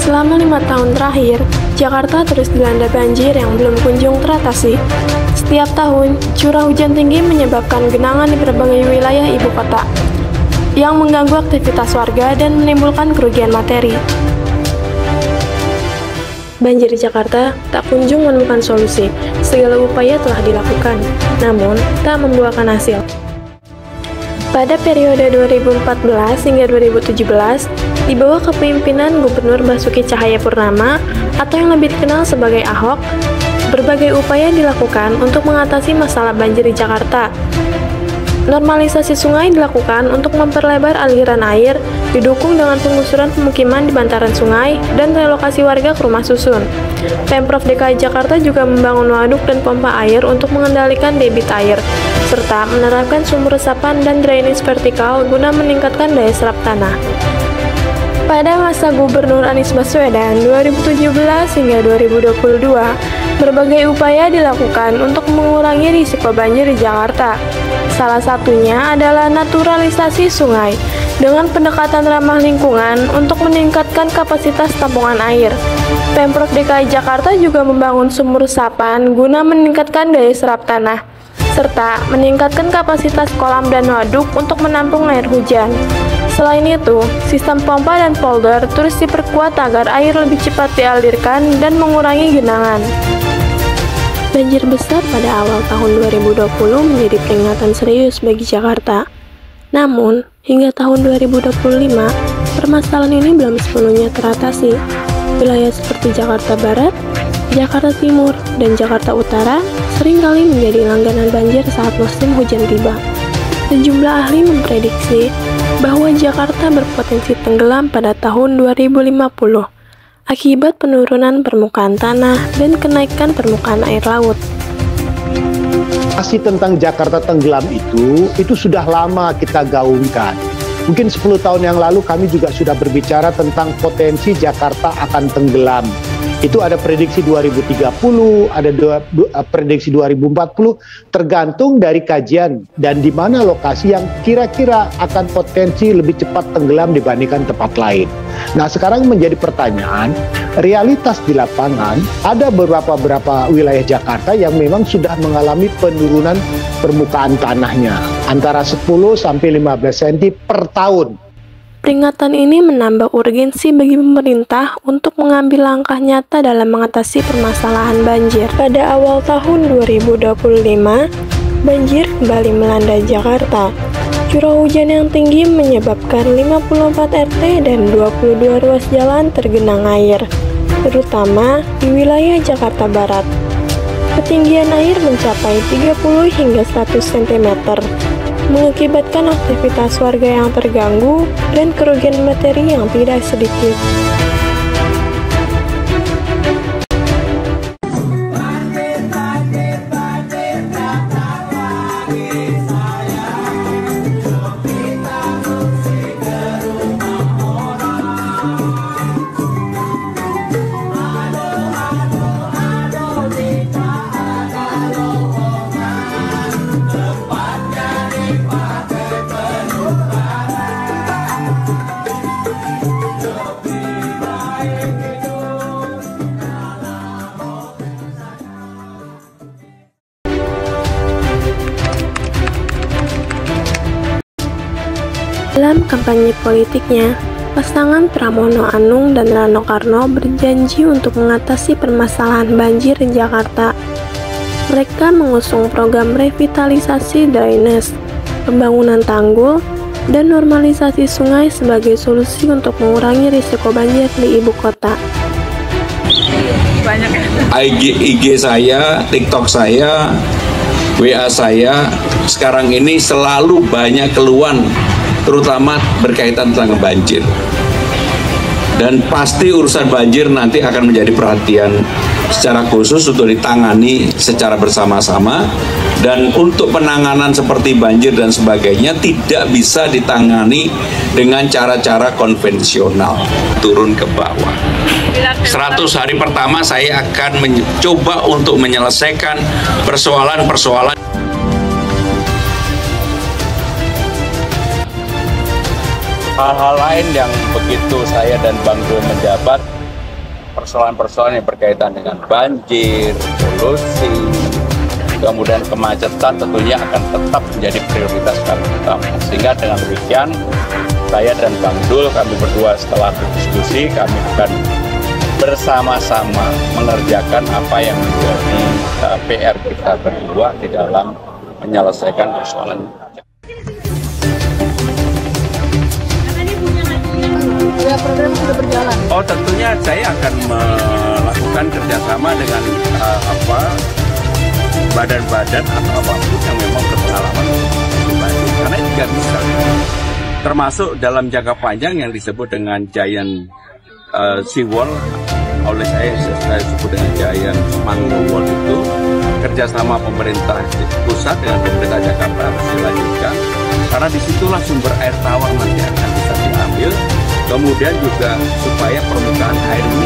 Selama 5 tahun terakhir, Jakarta terus dilanda banjir yang belum kunjung teratasi. Setiap tahun, curah hujan tinggi menyebabkan genangan di berbagai wilayah ibu kota, yang mengganggu aktivitas warga dan menimbulkan kerugian materi. Banjir di Jakarta tak kunjung menemukan solusi. Segala upaya telah dilakukan, namun tak membuahkan hasil. Pada periode 2014 hingga 2017, di bawah kepemimpinan Gubernur Basuki Cahayapurnama atau yang lebih dikenal sebagai Ahok, berbagai upaya dilakukan untuk mengatasi masalah banjir di Jakarta. Normalisasi sungai dilakukan untuk memperlebar aliran air, didukung dengan penggusuran pemukiman di bantaran sungai dan relokasi warga ke rumah susun. Pemprov DKI Jakarta juga membangun waduk dan pompa air untuk mengendalikan debit air, serta menerapkan sumur resapan dan drainase vertikal guna meningkatkan daya serap tanah. Pada masa Gubernur Anies Baswedan 2017 hingga 2022, berbagai upaya dilakukan untuk mengurangi risiko banjir di Jakarta. Salah satunya adalah naturalisasi sungai dengan pendekatan ramah lingkungan untuk meningkatkan kapasitas tampungan air. Pemprov DKI Jakarta juga membangun sumur resapan guna meningkatkan daya serap tanah, serta meningkatkan kapasitas kolam dan waduk untuk menampung air hujan. Selain itu, sistem pompa dan polder terus diperkuat agar air lebih cepat dialirkan dan mengurangi genangan. Banjir besar pada awal tahun 2020 menjadi peringatan serius bagi Jakarta. Namun, hingga tahun 2025, permasalahan ini belum sepenuhnya teratasi. Wilayah seperti Jakarta Barat, Jakarta Timur, dan Jakarta Utara seringkali menjadi langganan banjir saat musim hujan tiba. Sejumlah ahli memprediksi bahwa Jakarta berpotensi tenggelam pada tahun 2050 akibat penurunan permukaan tanah dan kenaikan permukaan air laut. Masih tentang Jakarta tenggelam itu sudah lama kita gaungkan. Mungkin 10 tahun yang lalu kami juga sudah berbicara tentang potensi Jakarta akan tenggelam. Itu ada prediksi 2030, ada prediksi 2040, tergantung dari kajian dan di mana lokasi yang kira-kira akan potensi lebih cepat tenggelam dibandingkan tempat lain. Nah, sekarang menjadi pertanyaan, realitas di lapangan, ada beberapa wilayah Jakarta yang memang sudah mengalami penurunan permukaan tanahnya, antara 10 sampai 15 cm per tahun. Peringatan ini menambah urgensi bagi pemerintah untuk mengambil langkah nyata dalam mengatasi permasalahan banjir. Pada awal tahun 2025, banjir kembali melanda Jakarta. Curah hujan yang tinggi menyebabkan 54 RT dan 22 ruas jalan tergenang air, terutama di wilayah Jakarta Barat. Ketinggian air mencapai 30 hingga 100 cm. Mengakibatkan aktivitas warga yang terganggu dan kerugian materi yang tidak sedikit. Dalam kampanye politiknya, pasangan Pramono Anung dan Rano Karno berjanji untuk mengatasi permasalahan banjir di Jakarta. Mereka mengusung program revitalisasi drainase, pembangunan tanggul, dan normalisasi sungai sebagai solusi untuk mengurangi risiko banjir di ibu kota. IG saya, TikTok saya, WA saya, sekarang ini selalu banyak keluhan, terutama berkaitan tentang banjir. Dan pasti urusan banjir nanti akan menjadi perhatian secara khusus untuk ditangani secara bersama-sama. Dan untuk penanganan seperti banjir dan sebagainya tidak bisa ditangani dengan cara-cara konvensional, turun ke bawah. 100 hari pertama saya akan mencoba untuk menyelesaikan persoalan-persoalan. Hal-hal lain yang begitu saya dan Bang Dul menjabat persoalan-persoalan yang berkaitan dengan banjir, polusi, kemudian kemacetan tentunya akan tetap menjadi prioritas kami utama. Sehingga dengan demikian, saya dan Bang Dul, kami berdua setelah berdiskusi, kami akan bersama-sama mengerjakan apa yang menjadi PR kita berdua di dalam menyelesaikan persoalan. Program sudah berjalan. Oh, tentunya saya akan melakukan kerjasama dengan badan-badan atau apapun yang memang berpengalaman karena itu nggak bisa. Termasuk dalam jangka panjang yang disebut dengan Giant Seawall, oleh saya sebut dengan Giant Mangrove Wall, itu kerjasama pemerintah pusat dengan pemerintah Jakarta harus dilanjutkan karena disitulah sumber air tawar nanti akan bisa diambil. Kemudian juga supaya permukaan airnya